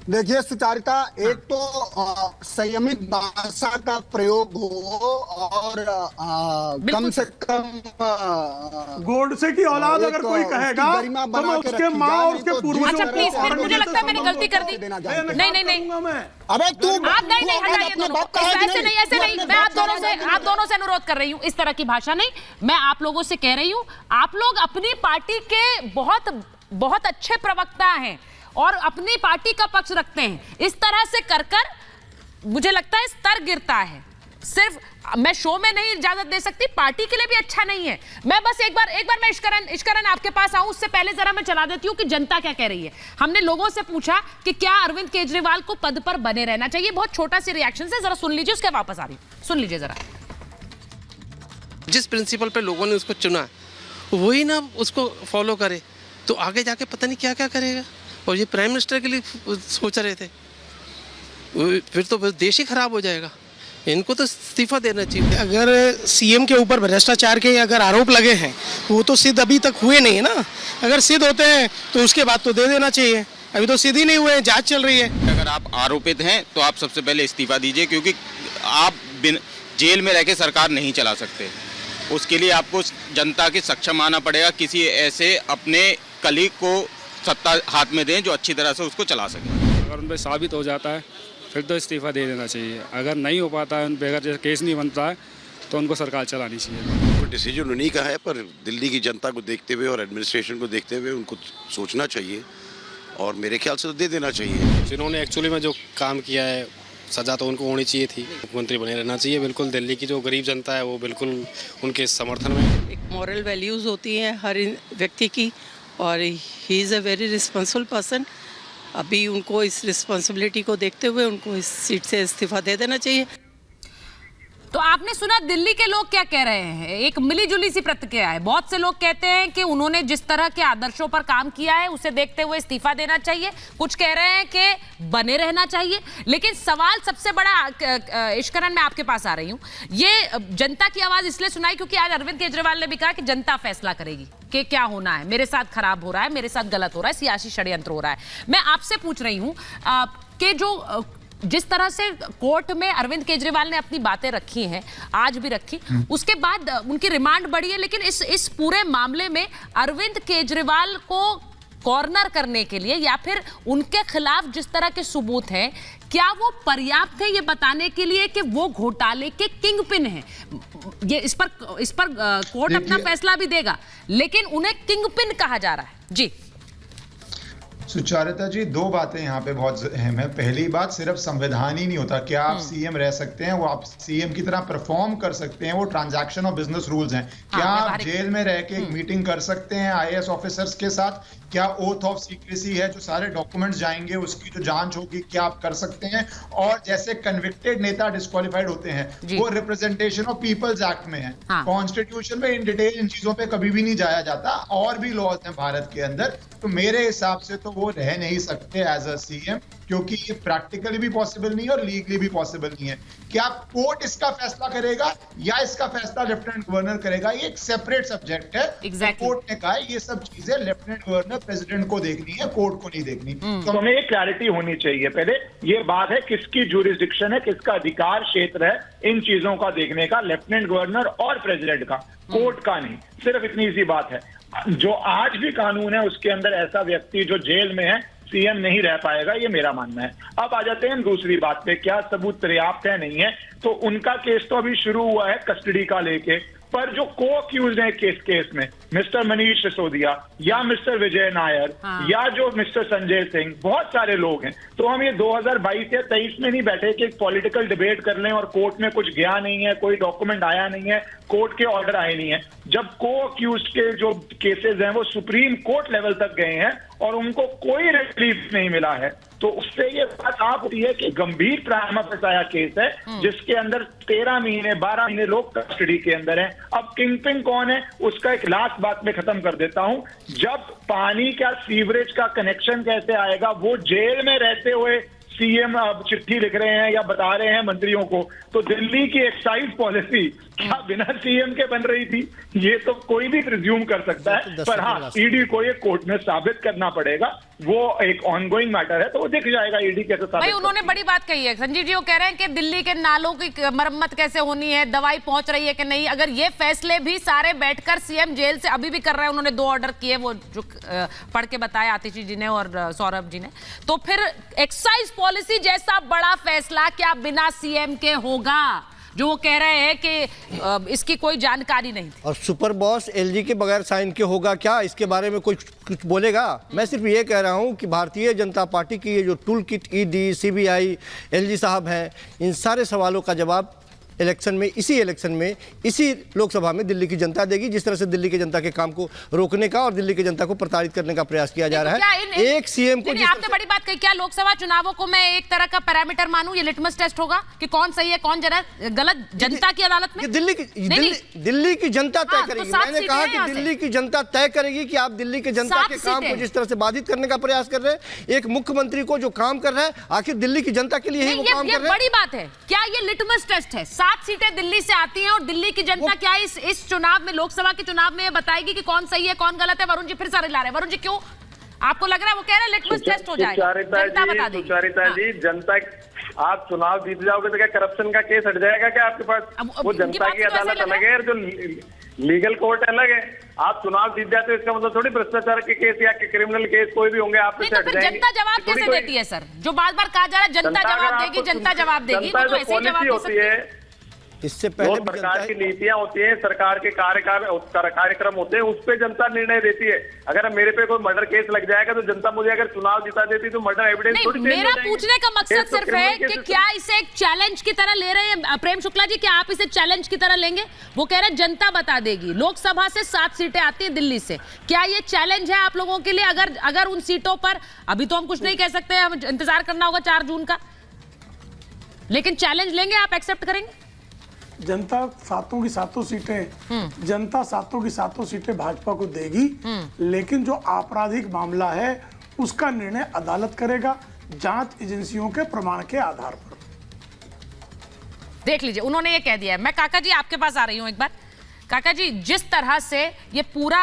देखिए सुचारिता, एक तो संयमित भाषा का प्रयोग हो और कम बिल्कुल से सर। कम गोडसे की औलाद एक अगर कोई उसकी कहेगा गरिमा तो बना मैं के उसके रखी माँ जाए, और नहीं उसके तो जिस अच्छा पूर्वजों तरह को प्लीज, से फिर अरविंद मुझे लगता है मैंने केजरीवाल गलती कर दी। देना देना चाहते नहीं हैं। नहीं नहीं, करूंगा मैं। अबे तू आप नहीं तू नहीं आवाज हटाइए अपने दोनों बाप को। का है कि ऐसे नहीं, ऐसे तू नहीं, अपने मैं बाप का आवाज है कि आप दोनों से अनुरोध कर रही हूँ, इस तरह की भाषा नहीं। मैं आप लोगों से कह रही हूँ, आप लोग अपनी पार्टी के बहुत बहुत अच्छे प्रवक्ता हैं और अपनी पार्टी का पक्ष रखते हैं। इस तरह से कर कर मुझे लगता है स्तर गिरता है। सिर्फ मैं शो में नहीं इजाजत दे सकती, पार्टी के लिए भी अच्छा नहीं है। मैं बस एक बार मैं इश्करन आपके पास आऊं, उससे पहले जरा मैं चला देती हूं कि जनता क्या कह रही है। हमने लोगों से पूछा कि क्या अरविंद केजरीवाल को पद पर बने रहना चाहिए। बहुत छोटा सी रिएक्शन है, जरा सुन लीजिए, उसके वापस आ रही हूं, सुन लीजिए जरा। जिस प्रिंसिपल पे लोगों ने उसको चुना वही ना उसको फॉलो करे तो आगे जाके पता नहीं क्या क्या करेगा। और ये प्राइम मिनिस्टर के लिए सोच रहे थे, फिर तो देश ही खराब हो जाएगा। इनको तो इस्तीफा देना चाहिए। अगर सीएम के ऊपर भ्रष्टाचार के अगर आरोप लगे हैं वो तो सिद्ध अभी तक हुए नहीं है ना। अगर सिद्ध होते हैं तो उसके बाद तो दे देना चाहिए। अभी तो सिद्ध ही नहीं हुए हैं, जांच चल रही है। अगर आप आरोपित हैं तो आप सबसे पहले इस्तीफा दीजिए, क्योंकि आप जेल में रह के सरकार नहीं चला सकते। उसके लिए आपको जनता के सक्षम आना पड़ेगा। किसी ऐसे अपने कलीग को सत्ता हाथ में दें जो अच्छी तरह से उसको चला सके। अगर उन पर साबित हो जाता है फिर तो इस्तीफा दे देना चाहिए। अगर नहीं हो पाता है उन पर, अगर जैसे केस नहीं बनता है तो उनको सरकार चलानी चाहिए। डिसीजन उन्हीं का है, पर दिल्ली की जनता को देखते हुए और एडमिनिस्ट्रेशन को देखते हुए उनको सोचना चाहिए और मेरे ख्याल से तो दे देना चाहिए। जिन्होंने एक्चुअली में जो काम किया है सजा तो उनको होनी चाहिए थी। मुख्यमंत्री बने रहना चाहिए। बिल्कुल दिल्ली की जो गरीब जनता है वो बिल्कुल उनके समर्थन में। एक मॉरल वैल्यूज़ होती हैं हर व्यक्ति की, और he is a very responsible person. अभी उनको इस रिस्पॉन्सिबिलिटी को देखते हुए उनको इस सीट से इस्तीफा दे देना चाहिए। तो आपने सुना दिल्ली के लोग क्या कह रहे हैं। एक मिलीजुली सी प्रतिक्रिया है। बहुत से लोग कहते हैं कि उन्होंने जिस तरह के आदर्शों पर काम किया है उसे देखते हुए इस्तीफा देना चाहिए। कुछ कह रहे हैं कि बने रहना चाहिए। लेकिन सवाल सबसे बड़ा, इश्करन मैं आपके पास आ रही हूं, ये जनता की आवाज इसलिए सुनाई क्योंकि आज अरविंद केजरीवाल ने भी कहा कि जनता फैसला करेगी कि क्या होना है, मेरे साथ खराब हो रहा है, मेरे साथ गलत हो रहा है, सियासी षड्यंत्र हो रहा है। मैं आपसे पूछ रही हूं कि जो जिस तरह से कोर्ट में अरविंद केजरीवाल ने अपनी बातें रखी हैं, आज भी रखी, उसके बाद उनकी रिमांड बढ़ी है, लेकिन इस पूरे मामले में अरविंद केजरीवाल को कॉर्नर करने के लिए या फिर उनके खिलाफ जिस तरह के सबूत हैं, क्या वो पर्याप्त है ये बताने के लिए कि वो घोटाले के किंग पिन हैं? ये इस पर कोर्ट अपना फैसला भी देगा, लेकिन उन्हें किंग पिन कहा जा रहा है। जी सुचारिता जी, दो बातें यहाँ पे बहुत अहम है। पहली बात, सिर्फ संविधान ही नहीं होता। क्या आप सीएम रह सकते हैं, वो आप सीएम की तरह परफॉर्म कर सकते हैं, वो ट्रांजैक्शन और बिजनेस रूल्स हैं। क्या आप जेल में रह के एक मीटिंग कर सकते हैं आईएएस ऑफिसर्स के साथ? क्या ओथ ऑफ सीक्रेसी है, जो सारे डॉक्यूमेंट्स जाएंगे उसकी जो जांच होगी, क्या आप कर सकते हैं? और जैसे कन्विक्टेड नेता डिस्क्वालिफाइड होते हैं, वो रिप्रेजेंटेशन ऑफ पीपल्स एक्ट में है। कॉन्स्टिट्यूशन में इन डिटेल इन चीजों पे कभी भी नहीं जाया जाता, और भी लॉज हैं भारत के अंदर। तो मेरे हिसाब से तो वो रह नहीं सकते एज अ सीएम, क्योंकि ये प्रैक्टिकली भी पॉसिबल नहीं है और लीगली भी पॉसिबल नहीं है। क्या कोर्ट इसका फैसला करेगा या इसका फैसला लेफ्टिनेंट गवर्नर करेगा, ये एक सेपरेट सब्जेक्ट है। कोर्ट ने कहा है ये सब चीजें लेफ्टिनेंट गवर्नर प्रेसिडेंट को देखनी है, कोर्ट को नहीं देखनी। तो हमें एक क्लैरिटी होनी चाहिए पहले। ये बात है किसकी ज्यूरिसडिक्शन है, किसका अधिकार क्षेत्र है इन चीजों का देखने का, लेफ्टिनेंट गवर्नर और प्रेसिडेंट का, कोर्ट का नहीं। सिर्फ इतनी सी बात है। जो आज भी कानून है उसके अंदर ऐसा व्यक्ति जो जेल में है सीएम नहीं रह पाएगा, ये मेरा मानना है। अब आ जाते हैं दूसरी बात पे, क्या सबूत पर्याप्त है नहीं है। तो उनका केस तो अभी शुरू हुआ है कस्टडी का लेके, पर जो को अक्यूज है केस में, मिस्टर मनीष सिसोदिया या मिस्टर विजय नायर या जो मिस्टर संजय सिंह, बहुत सारे लोग हैं। तो हम ये 2022 या 23 में नहीं बैठे कि एक पॉलिटिकल डिबेट कर लें और कोर्ट में कुछ गया नहीं है, कोई डॉक्यूमेंट आया नहीं है, कोर्ट के ऑर्डर आए नहीं है। जब को अक्यूज के जो केसेस हैं वो सुप्रीम कोर्ट लेवल तक गए हैं और उनको कोई रिलीफ नहीं मिला है, तो उससे ये बात साफ होती है कि गंभीर प्राइमा फसाया केस है, जिसके अंदर 13 महीने 12 महीने लोग कस्टडी के अंदर हैं। अब किंगपिन कौन है उसका एक लास्ट बात में खत्म कर देता हूं। जब पानी का सीवरेज का कनेक्शन कैसे आएगा, वो जेल में रहते हुए सीएम अब चिट्ठी लिख रहे हैं या बता रहे हैं मंत्रियों को, तो दिल्ली की एक्साइज पॉलिसी क्या बिना सीएम के बन रही थी? ये तो कोई भी प्रिज्यूम कर सकता है, पर हाँ ईडी को ये कोर्ट में साबित करना पड़ेगा वो एक ऑनगोइंग मैटर है, तो वो दिख जाएगा ईडी कैसे साबित भाई उन्होंने बड़ी बात कही है संजीव जी, वो कह रहे हैं कि दिल्ली के नालों की मरम्मत कैसे होनी है, दवाई पहुंच रही है कि नहीं। अगर ये फैसले भी सारे बैठकर सीएम जेल से अभी भी कर रहे हैं, उन्होंने 2 ऑर्डर किए, वो जो पढ़ के बताया आतिशी जी ने और सौरभ जी ने, तो फिर एक्साइज पॉलिसी जैसा बड़ा फैसला क्या बिना सीएम के होगा, जो वो कह रहे हैं कि इसकी कोई जानकारी नहीं थी। और सुपर बॉस एलजी के बगैर साइन के होगा क्या, इसके बारे में कोई कुछ बोलेगा? मैं सिर्फ ये कह रहा हूँ कि भारतीय जनता पार्टी की ये जो tool kit ED, CBI, LG साहब हैं, इन सारे सवालों का जवाब इलेक्शन में, इसी लोकसभा में दिल्ली की जनता देगी। जिस तरह से दिल्ली की जनता के काम को रोकने का और दिल्ली की जनता को प्रताड़ित करने का प्रयास किया जा रहा है, एक सीएम को आपने बड़ी बात कही, क्या लोकसभा चुनावों को मैं एक तरह का पैरामीटर मानूं, ये लिटमस टेस्ट होगा कि कौन सही है कौन गलत, जनता की अदालत में? दिल्ली की जनता तय करेगी। मैंने कहा कि दिल्ली की जनता तय करेगी कि आप दिल्ली की जनता के काम को जिस तरह से बाधित करने का प्रयास कर रहे हैं, एक मुख्यमंत्री को जो काम कर रहा है, आखिर दिल्ली की जनता के लिए ही वो काम कर रहे हैं। बड़ी बात है, क्या ये लिटमस टेस्ट है? 7 सीटें दिल्ली से आती हैं और दिल्ली की जनता क्या इस चुनाव में, लोकसभा के चुनाव में बताएगी कि कौन सही है कौन गलत है? वरुण जी फिर सारे ला रहे हैं। वरुण जी क्यों आपको लग रहा है वो कह रहे हैं लिटमस टेस्ट हो जाएगा, जनता बता देगी? सुचारिता जी, जनता आप चुनाव जीत जाओगे तो क्या करप्शन का केस हट जाएगा क्या आपके पास? वो जनता की अदालत अलग है और जो लीगल कोर्ट अलग है। आप चुनाव जीत जाते हो इसका मतलब थोड़ी भ्रष्टाचार के केस या क्रिमिनल केस कोई भी होंगे आप पे हट जाएंगे। जनता जवाब कैसे देती है सर? जो बार-बार कहा जा रहा है जनता जवाब देगी, जनता जवाब देगी, तो ऐसे ही जवाब होती है। इससे पहले सरकार की नीतियां होती हैं, सरकार के कार्यक्रम होते हैं, उस पर जनता निर्णय देती है। अगर मेरे पे कोई मर्डर केस लग जाएगा तो जनता मुझे अगर चुनाव जिता देती तो मर्डर एविडेंस थोड़ी चेंज हो मेरा जाएंगे। पूछने का मकसद सिर्फ है कि क्या इसे एक चैलेंज की तरह ले रहे हैं प्रेम शुक्ला जी? क्या आप इसे चैलेंज की तरह लेंगे? वो कह रहे हैं जनता बता देगी, लोकसभा से 7 सीटें आती हैं दिल्ली से, क्या ये चैलेंज है आप लोगों के लिए? अगर उन सीटों पर अभी तो हम कुछ नहीं कह सकते, हम इंतजार करना होगा 4 जून का, लेकिन चैलेंज लेंगे, आप एक्सेप्ट करेंगे? जनता 7 की 7 सीटें, जनता 7 की 7 सीटें भाजपा को देगी, लेकिन जो आपराधिक मामला है उसका निर्णय अदालत करेगा, जांच एजेंसियों के प्रमाण के आधार पर। देख लीजिए, उन्होंने ये कह दिया है। मैं काका जी आपके पास आ रही हूं एक बार। काका जी, जिस तरह से ये पूरा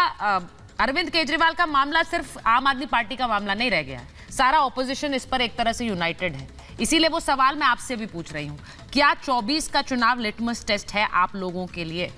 अरविंद केजरीवाल का मामला सिर्फ आम आदमी पार्टी का मामला नहीं रह गया है, सारा ऑपोजिशन इस पर एक तरह से यूनाइटेड है, इसीलिए वो सवाल मैं आपसे भी पूछ रही हूं, क्या 24 का चुनाव लिटमस टेस्ट है आप लोगों के लिए?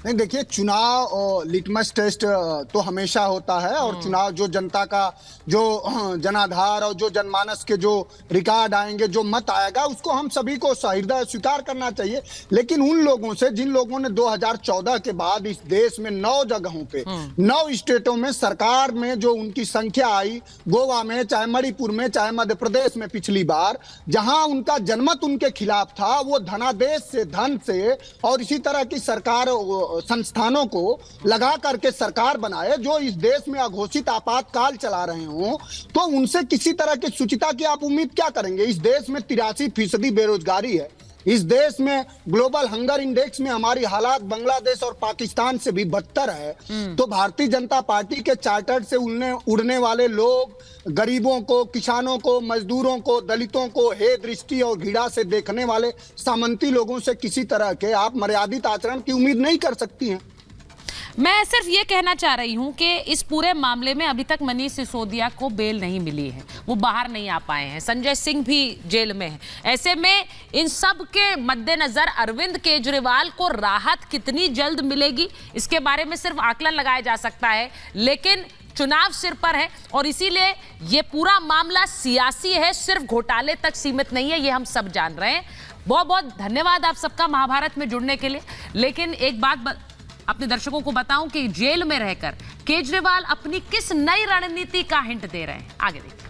नहीं, देखिए, चुनाव और लिटमस टेस्ट तो हमेशा होता है, और चुनाव जो जनता का जो जनाधार और जो जनमानस के जो रिकॉर्ड आएंगे, जो मत आएगा, उसको हम सभी को सहृदय स्वीकार करना चाहिए। लेकिन उन लोगों से जिन लोगों ने 2014 के बाद इस देश में 9 जगहों पे 9 स्टेटों में सरकार में जो उनकी संख्या आई, गोवा में, चाहे मणिपुर में, चाहे मध्य प्रदेश में पिछली बार, जहां उनका जनमत उनके खिलाफ था, वो धनादेश से, धन से और इसी तरह की सरकार संस्थानों को लगा करके सरकार बनाए, जो इस देश में अघोषित आपातकाल चला रहे हो, तो उनसे किसी तरह की शुचिता की आप उम्मीद क्या करेंगे? इस देश में 83% बेरोजगारी है। इस देश में ग्लोबल हंगर इंडेक्स में हमारी हालात बांग्लादेश और पाकिस्तान से भी बदतर है। तो भारतीय जनता पार्टी के चार्टर्ड से उड़ने वाले लोग गरीबों को, किसानों को, मजदूरों को, दलितों को हे दृष्टि और घृणा से देखने वाले सामंती लोगों से किसी तरह के आप मर्यादित आचरण की उम्मीद नहीं कर सकती हैं। मैं सिर्फ ये कहना चाह रही हूं कि इस पूरे मामले में अभी तक मनीष सिसोदिया को बेल नहीं मिली है, वो बाहर नहीं आ पाए हैं, संजय सिंह भी जेल में है। ऐसे में इन सब के मद्देनजर अरविंद केजरीवाल को राहत कितनी जल्द मिलेगी, इसके बारे में सिर्फ आकलन लगाया जा सकता है, लेकिन चुनाव सिर पर है और इसीलिए ये पूरा मामला सियासी है, सिर्फ घोटाले तक सीमित नहीं है, ये हम सब जान रहे हैं। बहुत बहुत धन्यवाद आप सबका महाभारत में जुड़ने के लिए। लेकिन एक बात अपने दर्शकों को बताऊं कि जेल में रहकर केजरीवाल अपनी किस नई रणनीति का हिंट दे रहे हैं, आगे देखिए।